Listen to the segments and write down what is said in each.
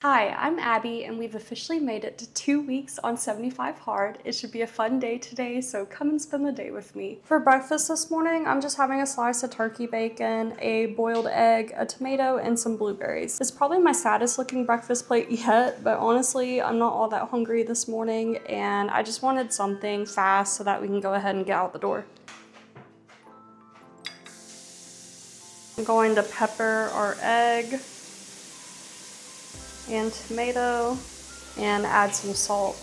Hi, I'm Abby, and we've officially made it to 2 weeks on 75 Hard. It should be a fun day today, so come and spend the day with me. For breakfast this morning, I'm just having a slice of turkey bacon, a boiled egg, a tomato, and some blueberries. It's probably my saddest looking breakfast plate yet, but honestly, I'm not all that hungry this morning, and I just wanted something fast so that we can go ahead and get out the door. I'm going to pepper our egg and tomato and add some salt.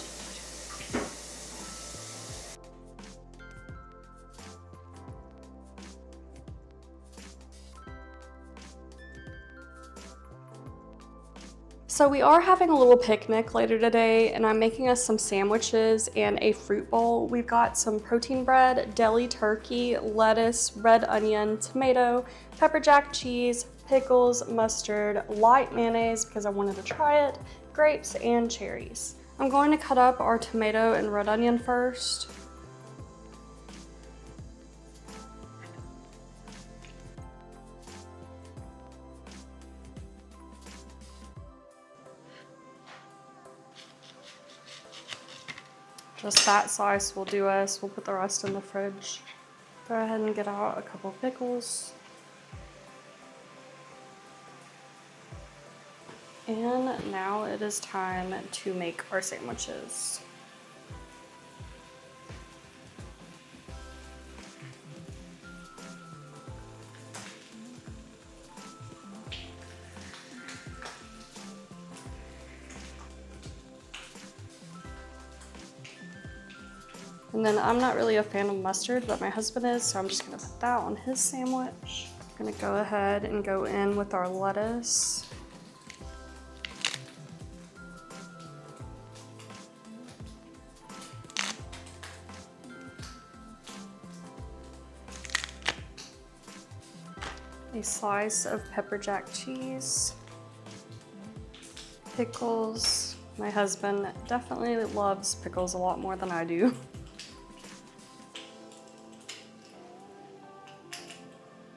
So we are having a little picnic later today, and I'm making us some sandwiches and a fruit bowl. We've got some protein bread, deli turkey, lettuce, red onion, tomato, pepper jack cheese, pickles, mustard, light mayonnaise because I wanted to try it, grapes, and cherries. I'm going to cut up our tomato and red onion first. Just that size will do us. We'll put the rest in the fridge. Go ahead and get out a couple pickles. And now it is time to make our sandwiches. And then I'm not really a fan of mustard, but my husband is, so I'm just gonna put that on his sandwich. I'm gonna go ahead and go in with our lettuce. A slice of pepper jack cheese, pickles. My husband definitely loves pickles a lot more than I do.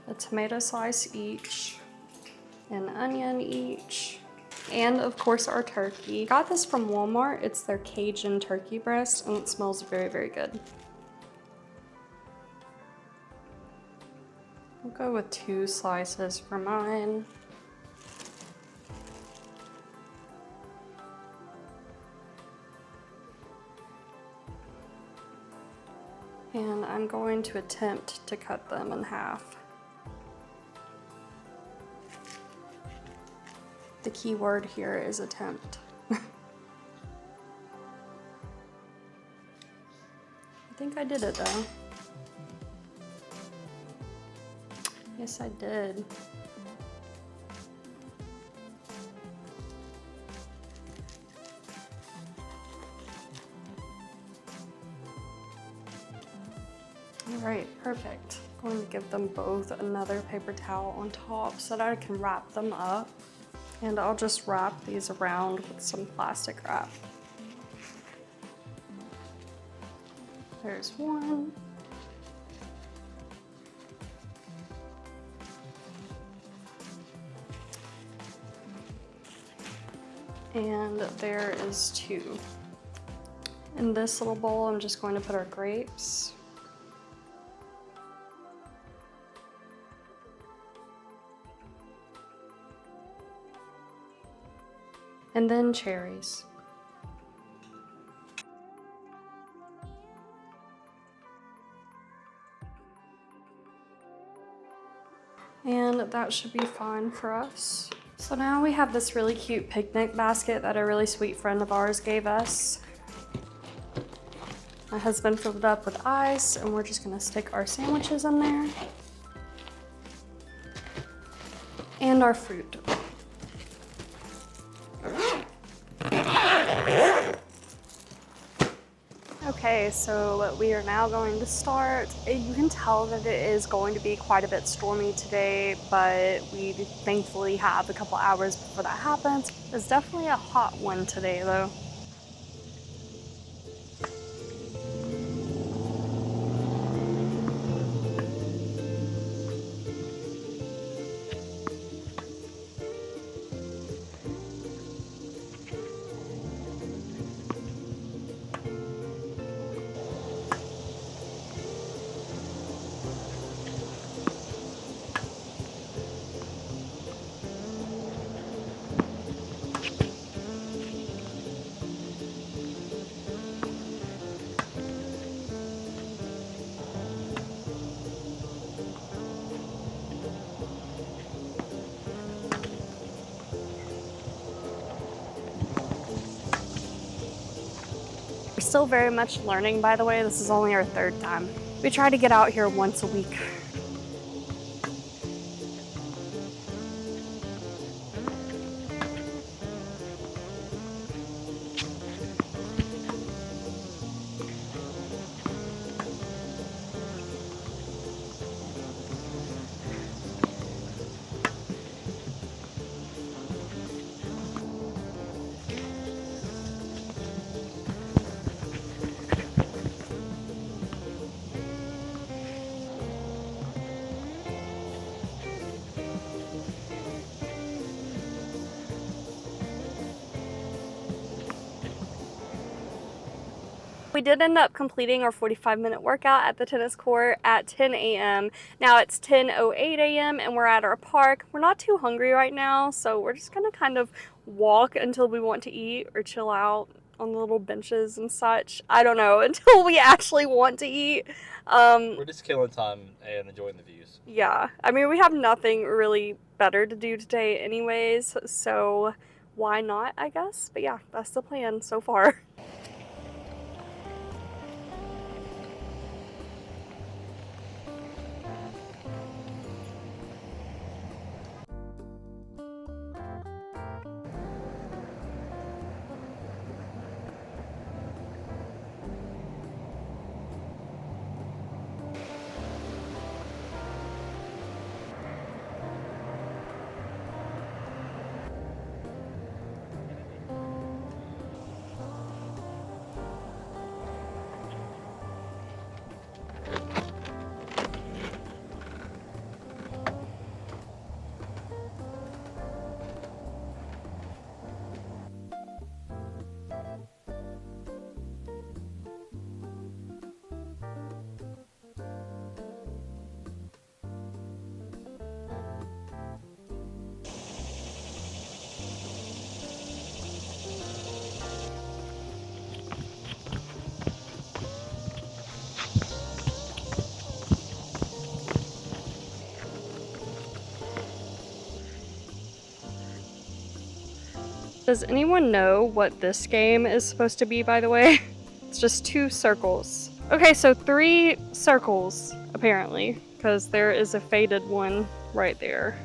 A tomato slice each, an onion each, and of course our turkey. Got this from Walmart. It's their Cajun turkey breast, and it smells very, very good. I'll go with 2 slices for mine. And I'm going to attempt to cut them in half. The key word here is attempt. I think I did it though. Yes, I did. All right, perfect. I'm going to give them both another paper towel on top so that I can wrap them up. And I'll just wrap these around with some plastic wrap. There's one. And there is 2. In this little bowl, I'm just going to put our grapes. And then cherries. And that should be fine for us. So now we have this really cute picnic basket that a really sweet friend of ours gave us. My husband filled it up with ice, and we're just gonna stick our sandwiches in there. And our fruit. Okay, so we are now going to start. You can tell that it is going to be quite a bit stormy today, but we thankfully have a couple hours before that happens. It's definitely a hot one today though. We're still very much learning, by the way. This is only our 3rd time. We try to get out here once a week. We did end up completing our 45-minute workout at the tennis court at 10 a.m. Now it's 10:08 a.m. and we're at our park. We're not too hungry right now, so we're just gonna kind of walk until we want to eat or chill out on the little benches and such. I don't know, until we actually want to eat. We're just killing time and enjoying the views. Yeah, I mean, we have nothing really better to do today anyways, so why not, I guess? But yeah, that's the plan so far. Does anyone know what this game is supposed to be, by the way? It's just 2 circles. Okay, so 3 circles, apparently, because there is a faded one right there.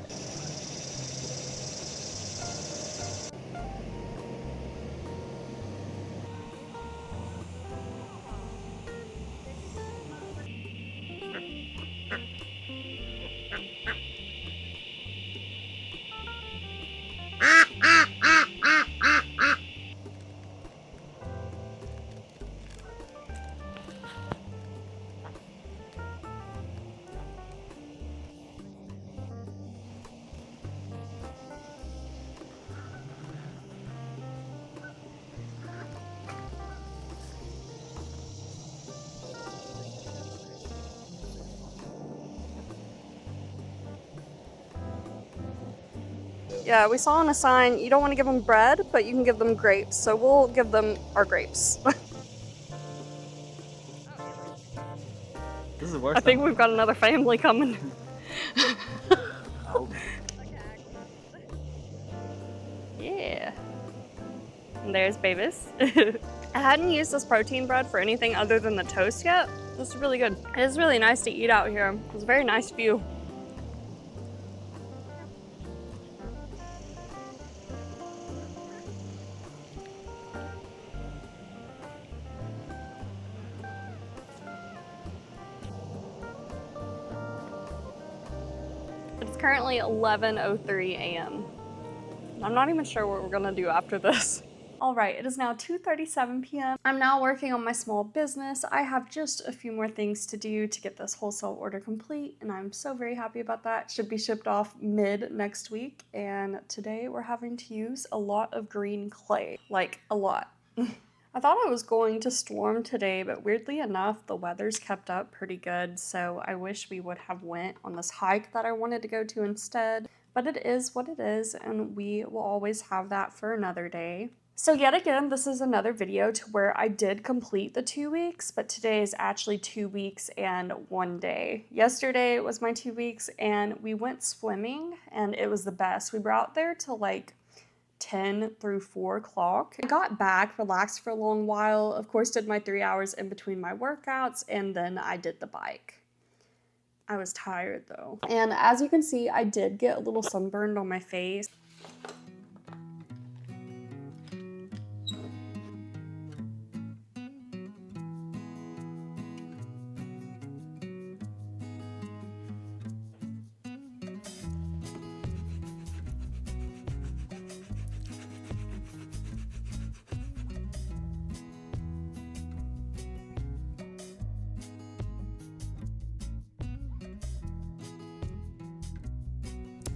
Yeah, we saw on a sign, you don't want to give them bread, but you can give them grapes. So we'll give them our grapes. This is worse. I think we've got another family coming. Oh. Yeah. And there's Babies. I hadn't used this protein bread for anything other than the toast yet. This is really good. It is really nice to eat out here. It's a very nice view. It's currently 11:03 a.m. I'm not even sure what we're gonna do after this. All right, it is now 2:37 p.m. I'm now working on my small business. I have just a few more things to do to get this wholesale order complete, and I'm so very happy about that. It should be shipped off mid next week, and today we're having to use a lot of green clay, like a lot. I thought it was going to storm today, but weirdly enough, the weather's kept up pretty good, so I wish we would have went on this hike that I wanted to go to instead. But it is what it is, and we will always have that for another day. So yet again, this is another video to where I did complete the 2 weeks, but today is actually 2 weeks and 1 day. Yesterday was my 2 weeks, and we went swimming, and it was the best. We were out there till like 10 through 4 o'clock. I got back, relaxed for a long while, of course did my 3 hours in between my workouts, and then I did the bike. I was tired though. And as you can see, I did get a little sunburned on my face.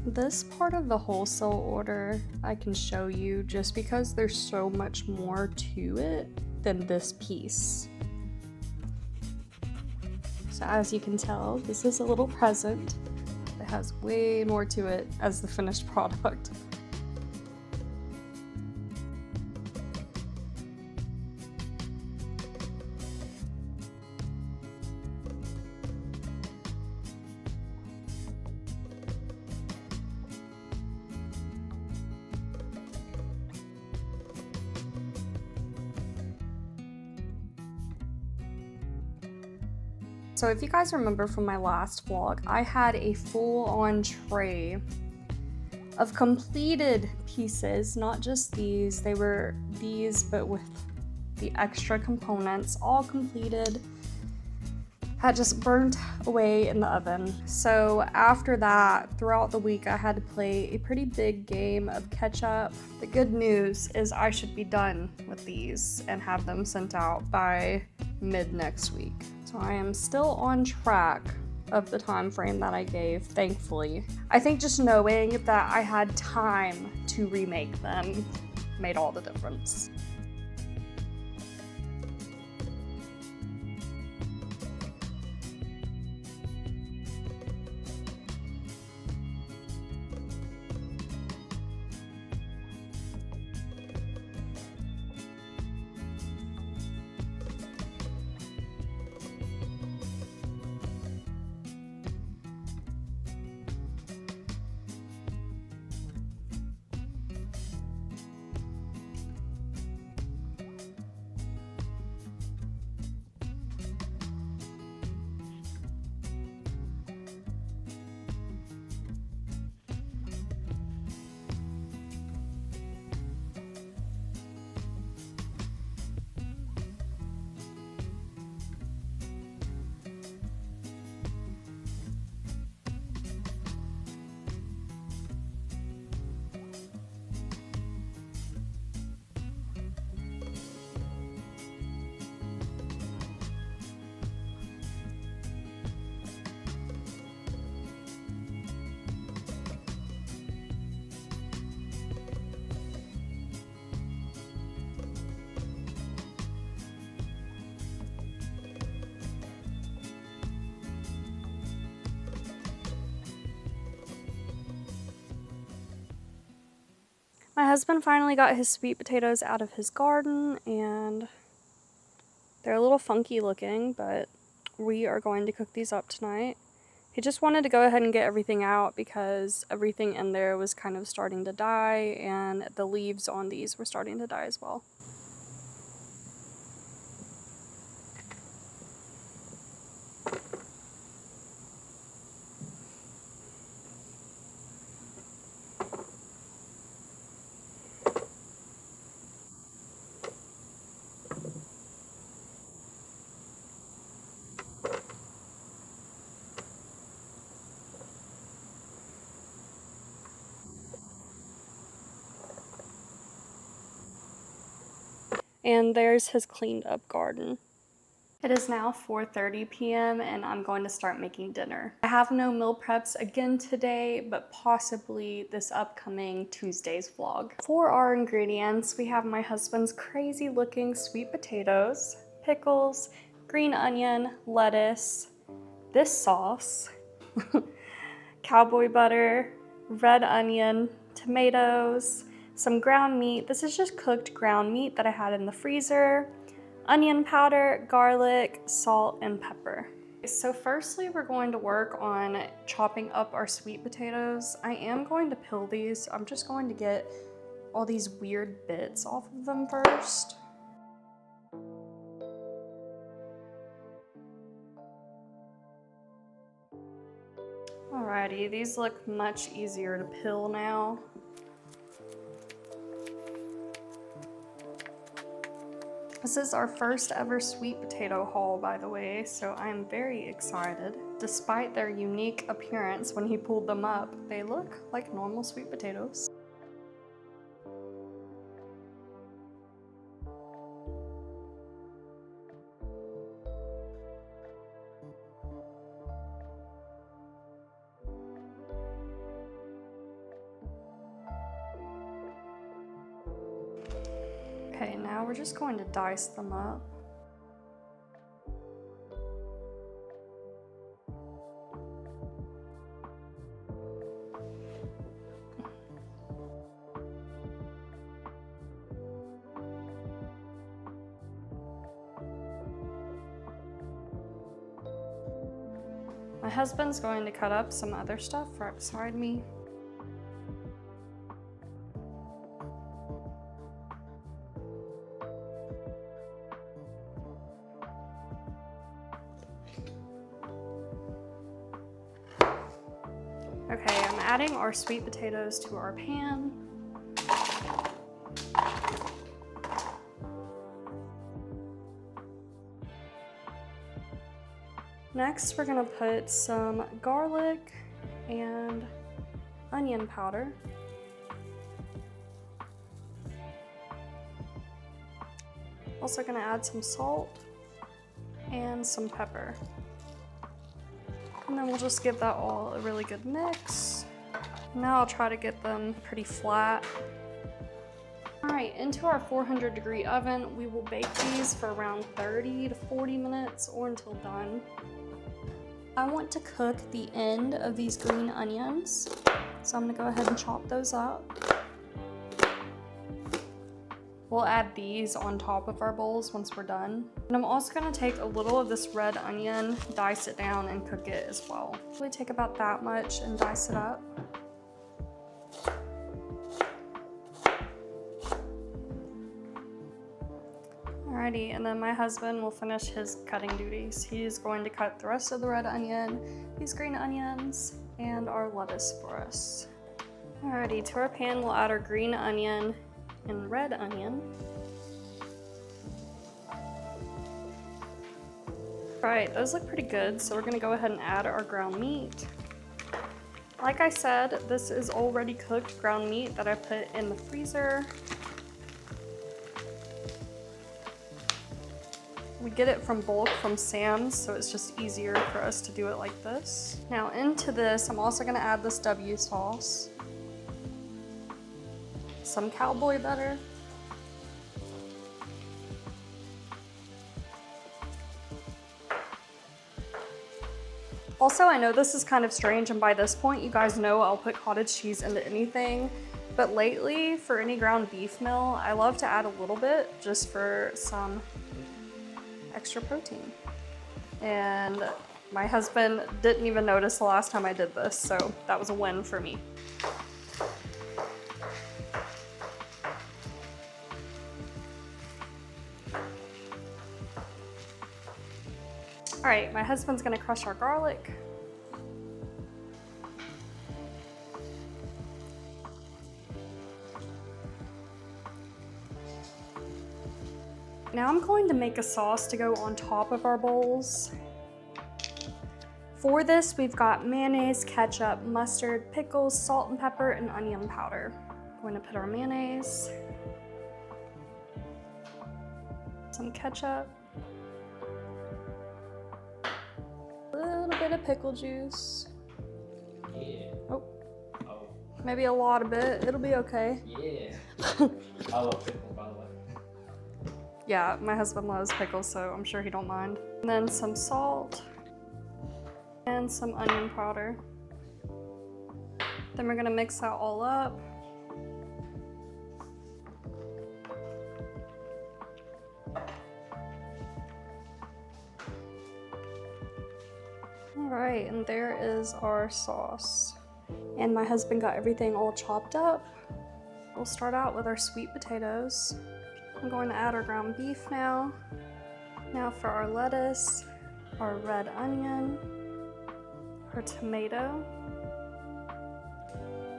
This part of the wholesale order I can show you just because there's so much more to it than this piece. So as you can tell, this is a little present. It has way more to it as the finished product. So if you guys remember from my last vlog, I had a full-on tray of completed pieces, not just these. They were these, but with the extra components, all completed. Had just burnt away in the oven. So after that, throughout the week, I had to play a pretty big game of catch up. The good news is I should be done with these and have them sent out by mid next week. So I am still on track of the time frame that I gave, thankfully. I think just knowing that I had time to remake them made all the difference. My husband finally got his sweet potatoes out of his garden, and they're a little funky looking, but we are going to cook these up tonight. He just wanted to go ahead and get everything out because everything in there was kind of starting to die, and the leaves on these were starting to die as well. And there's his cleaned up garden. It is now 4:30 p.m. and I'm going to start making dinner. I have no meal preps again today, but possibly this upcoming Tuesday's vlog. For our ingredients, we have my husband's crazy looking sweet potatoes, pickles, green onion, lettuce, this sauce, cowboy butter, red onion, tomatoes, some ground meat. This is just cooked ground meat that I had in the freezer, onion powder, garlic, salt, and pepper. So firstly, we're going to work on chopping up our sweet potatoes. I am going to peel these. I'm just going to get all these weird bits off of them first. Alrighty, these look much easier to peel now. This is our first ever sweet potato haul, by the way, so I'm very excited. Despite their unique appearance when he pulled them up, they look like normal sweet potatoes. Okay, now we're just going to dice them up. My husband's going to cut up some other stuff right beside me. Okay, I'm adding our sweet potatoes to our pan. Next, we're gonna put some garlic and onion powder. Also gonna add some salt and some pepper. And then we'll just give that all a really good mix. Now I'll try to get them pretty flat. All right, into our 400-degree oven, we will bake these for around 30 to 40 minutes or until done. I want to cook the end of these green onions, so I'm gonna go ahead and chop those up. We'll add these on top of our bowls once we're done. And I'm also gonna take a little of this red onion, dice it down, and cook it as well. Really take about that much and dice it up. Alrighty, and then my husband will finish his cutting duties. He's going to cut the rest of the red onion, these green onions, and our lettuce for us. Alrighty, to our pan we'll add our green onion and red onion. Alright, those look pretty good, so we're gonna go ahead and add our ground meat. Like I said, this is already cooked ground meat that I put in the freezer. We get it from bulk from Sam's, so it's just easier for us to do it like this. Now into this, I'm also gonna add this W sauce, some cowboy butter, also, I know this is kind of strange, and by this point, you guys know I'll put cottage cheese into anything, but lately, for any ground beef meal, I love to add a little bit just for some extra protein. And my husband didn't even notice the last time I did this, so that was a win for me. All right, my husband's gonna crush our garlic. Now I'm going to make a sauce to go on top of our bowls. For this, we've got mayonnaise, ketchup, mustard, pickles, salt and pepper, and onion powder. I'm going to put our mayonnaise, some ketchup, a little bit of pickle juice. Yeah. Oh, maybe a lot of it. It'll be okay. Yeah. I love pickles, by the way. Yeah, my husband loves pickles, so I'm sure he don't mind. And then some salt and some onion powder. Then we're gonna mix that all up. All right, and there is our sauce. And my husband got everything all chopped up. We'll start out with our sweet potatoes. I'm going to add our ground beef now. Now for our lettuce, our red onion, our tomato,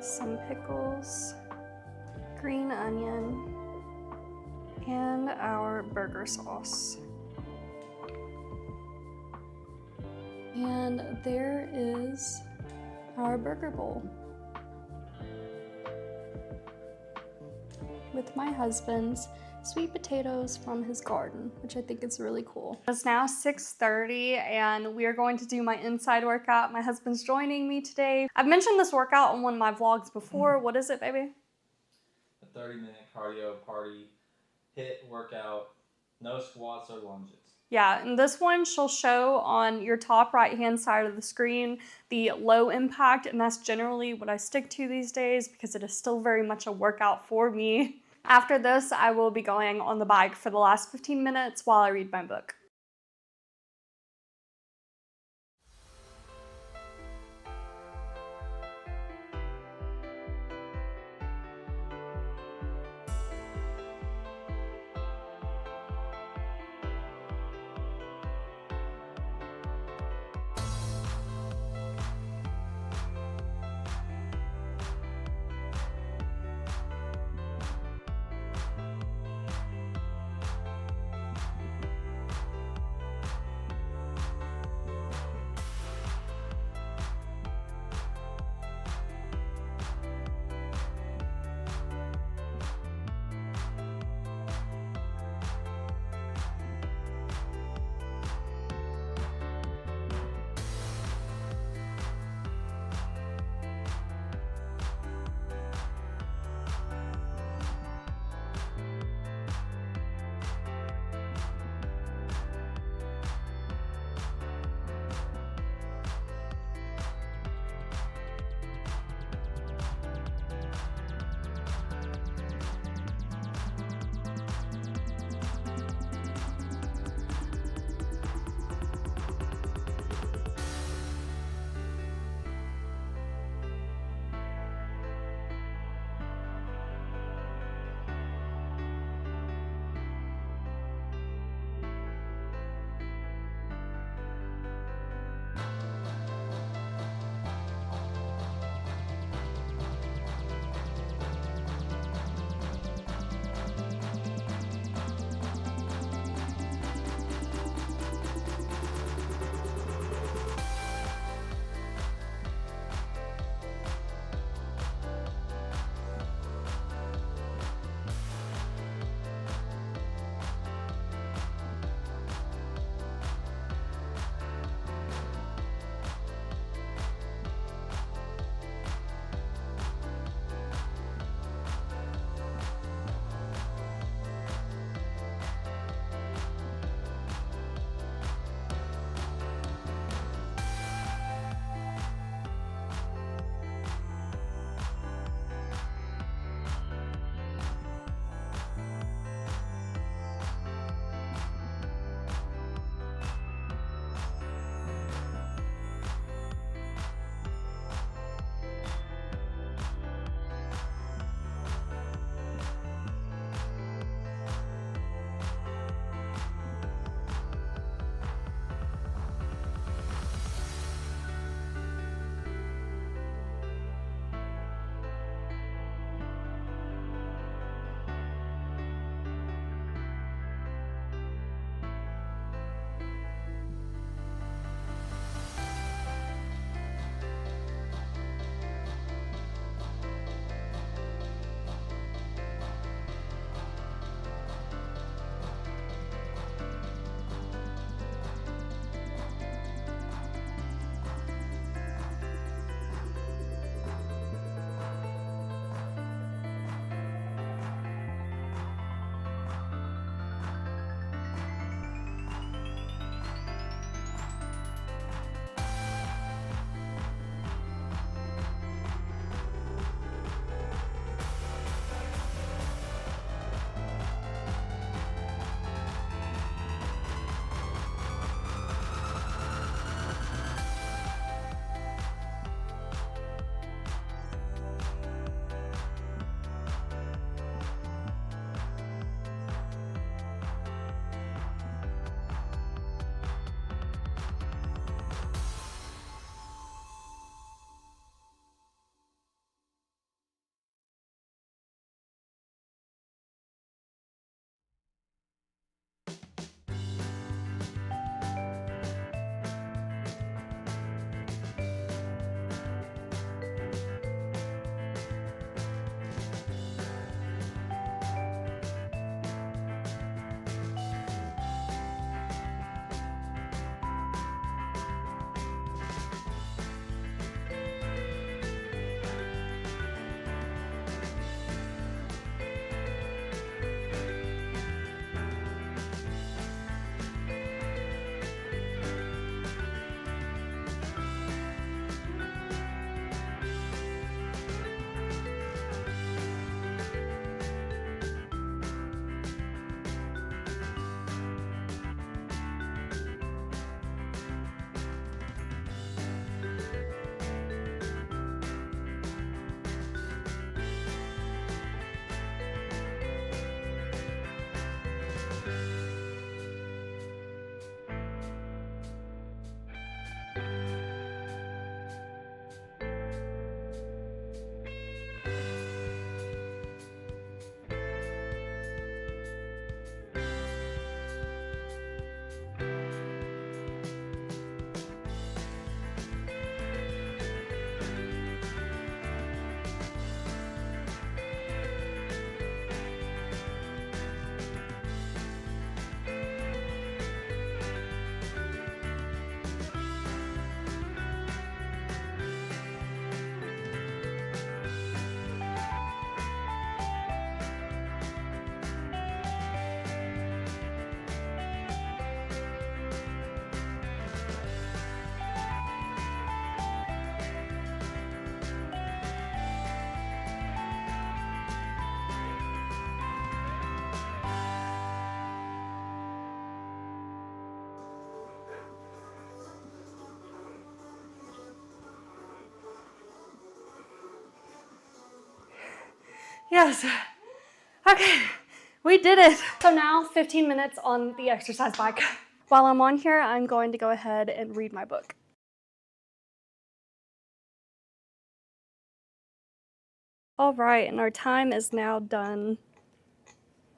some pickles, green onion, and our burger sauce. And there is our burger bowl with my husband's sweet potatoes from his garden, which I think is really cool. It's now 6:30 and we are going to do my inside workout. My husband's joining me today. I've mentioned this workout on one of my vlogs before. What is it, baby? A 30-minute cardio party hit workout, no squats or lunges. Yeah, and this one she'll show on your top right-hand side of the screen, the low impact, and that's generally what I stick to these days because it is still very much a workout for me. After this, I will be going on the bike for the last 15 minutes while I read my book. Yes. Okay, we did it. So now 15 minutes on the exercise bike. While I'm on here, I'm going to go ahead and read my book. All right, and our time is now done.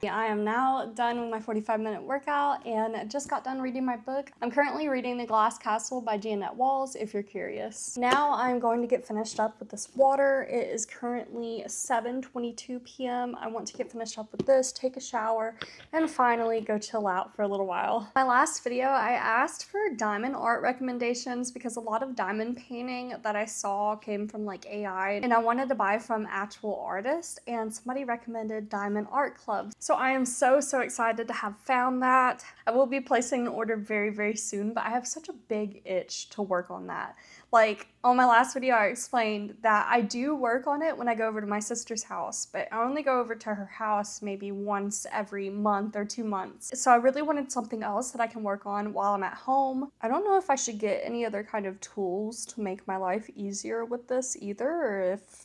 I am now done with my 45-minute workout and just got done reading my book. I'm currently reading The Glass Castle by Jeanette Walls, if you're curious. Now I'm going to get finished up with this water. It is currently 7:22 p.m. I want to get finished up with this, take a shower, and finally go chill out for a little while. My last video, I asked for diamond art recommendations because a lot of diamond painting that I saw came from like AI, and I wanted to buy from actual artists, and somebody recommended Diamond Art Club. So I am so excited to have found that. I will be placing an order very soon, but I have such a big itch to work on that. Like on my last video, I explained that I do work on it when I go over to my sister's house, but I only go over to her house maybe once every month or 2 months. So I really wanted something else that I can work on while I'm at home. I don't know if I should get any other kind of tools to make my life easier with this either, or if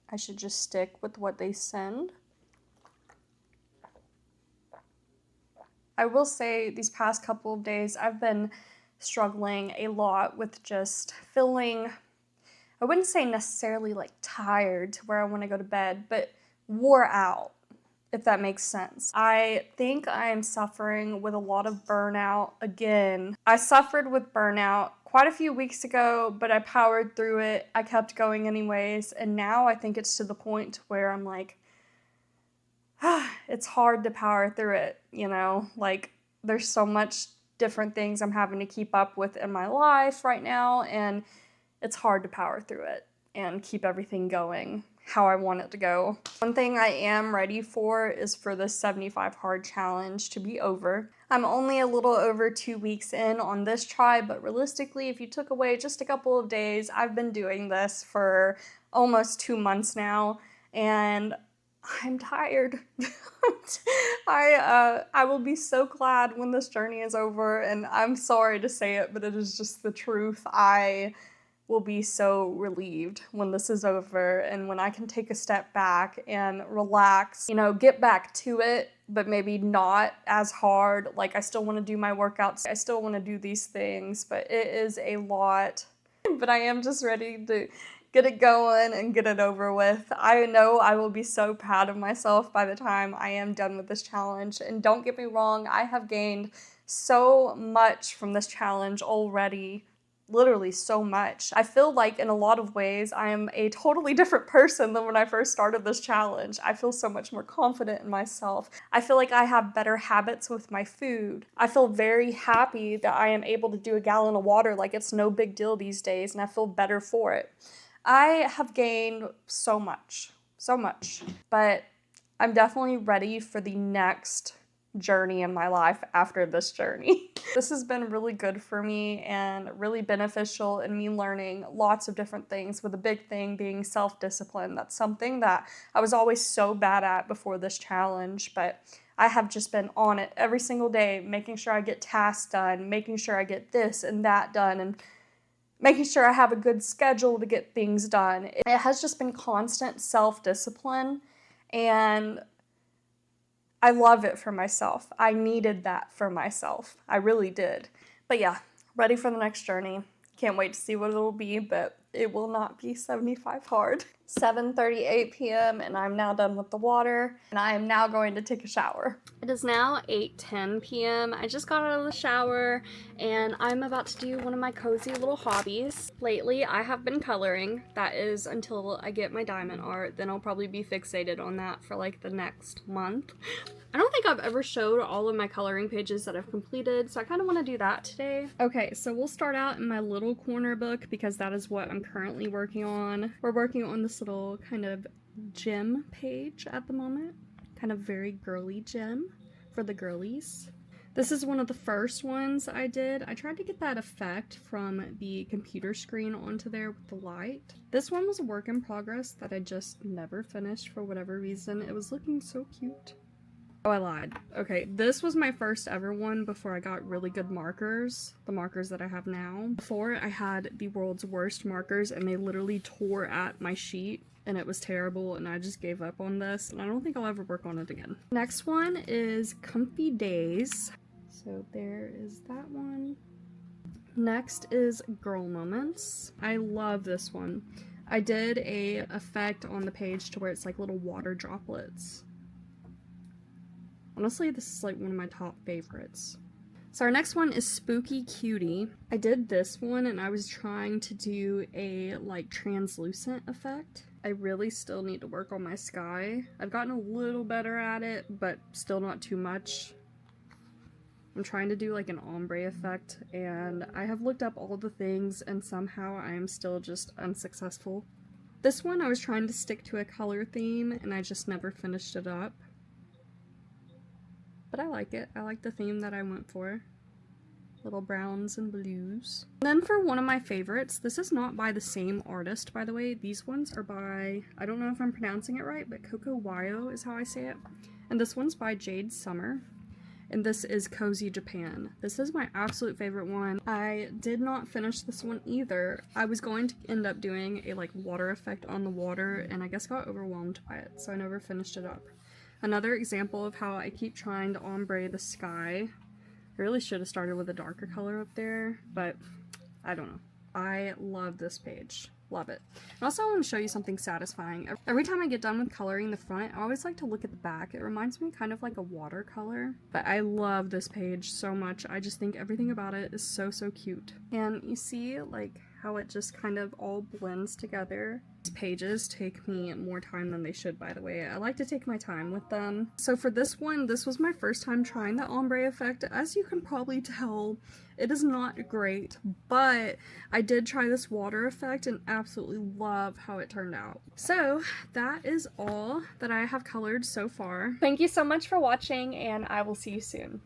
I should just stick with what they send. I will say these past couple of days I've been struggling a lot with just feeling, I wouldn't say necessarily like tired to where I want to go to bed, but wore out, if that makes sense. I think I am suffering with a lot of burnout again. I suffered with burnout quite a few weeks ago, but I powered through it. I kept going anyways, and now I think it's to the point where I'm like, it's hard to power through it, you know? Like, there's so much different things I'm having to keep up with in my life right now, and it's hard to power through it and keep everything going how I want it to go. One thing I am ready for is for the 75 hard challenge to be over. I'm only a little over 2 weeks in on this try, but realistically, if you took away just a couple of days, I've been doing this for almost 2 months now, and I'm tired. I will be so glad when this journey is over, and I'm sorry to say it, but it is just the truth. I will be so relieved when this is over and when I can take a step back and relax, you know, get back to it, but maybe not as hard. Like, I still want to do my workouts. I still want to do these things, but it is a lot. But I am just ready to get it going and get it over with. I know I will be so proud of myself by the time I am done with this challenge. And don't get me wrong, I have gained so much from this challenge already. Literally so much. I feel like in a lot of ways I am a totally different person than when I first started this challenge. I feel so much more confident in myself. I feel like I have better habits with my food. I feel very happy that I am able to do a gallon of water like it's no big deal these days, and I feel better for it. I have gained so much, but I'm definitely ready for the next journey in my life after this journey. This has been really good for me and really beneficial in me learning lots of different things, with the big thing being self-discipline. That's something that I was always so bad at before this challenge, but I have just been on it every single day, making sure I get tasks done, making sure I get this and that done, and making sure I have a good schedule to get things done. It has just been constant self-discipline, and I love it for myself. I needed that for myself. I really did. But yeah, ready for the next journey. Can't wait to see what it'll be, but it will not be 75 hard. 7:38 p.m. and I'm now done with the water, and I am now going to take a shower. It is now 8:10 p.m. I just got out of the shower and I'm about to do one of my cozy little hobbies. Lately, I have been coloring. That is until I get my diamond art. Then I'll probably be fixated on that for like the next month. I don't think I've ever showed all of my coloring pages that I've completed, so I kind of want to do that today. Okay, so we'll start out in my little corner book because that is what I'm currently working on. We're working on this little kind of gem page at the moment. Kind of very girly gem for the girlies. This is one of the first ones I did. I tried to get that effect from the computer screen onto there with the light. This one was a work in progress that I just never finished for whatever reason. It was looking so cute. Oh, I lied. Okay, this was my first ever one before I got really good markers, the markers that I have now. Before, I had the world's worst markers and they literally tore at my sheet. and it was terrible, and I just gave up on this, and I don't think I'll ever work on it again. Next one is Comfy Days. So there is that one. Next is Girl Moments. I love this one. I did a effect on the page to where it's like little water droplets. Honestly, this is like one of my top favorites. So our next one is Spooky Cutie. I did this one and I was trying to do a like translucent effect. I really still need to work on my sky. I've gotten a little better at it, but still not too much. I'm trying to do like an ombre effect, and I have looked up all the things and somehow I am still just unsuccessful. This one I was trying to stick to a color theme and I just never finished it up. But I like it. I like the theme that I went for. Little browns and blues. And then for one of my favorites, this is not by the same artist, by the way. These ones are by, I don't know if I'm pronouncing it right, but Coco Wayo is how I say it. And this one's by Jade Summer. And this is Cozy Japan. This is my absolute favorite one. I did not finish this one either. I was going to end up doing a like water effect on the water, and I guess got overwhelmed by it, so I never finished it up. Another example of how I keep trying to ombre the sky. I really should have started with a darker color up there, but I don't know. I love this page. Love it. And also I want to show you something satisfying. Every time I get done with coloring the front, I always like to look at the back. It reminds me kind of like a watercolor. But I love this page so much. I just think everything about it is so, so cute. And you see like how it just kind of all blends together. These pages take me more time than they should, by the way. I like to take my time with them. So for this one, this was my first time trying the ombre effect. As you can probably tell, it is not great, but I did try this water effect and absolutely love how it turned out. So that is all that I have colored so far. Thank you so much for watching, and I will see you soon.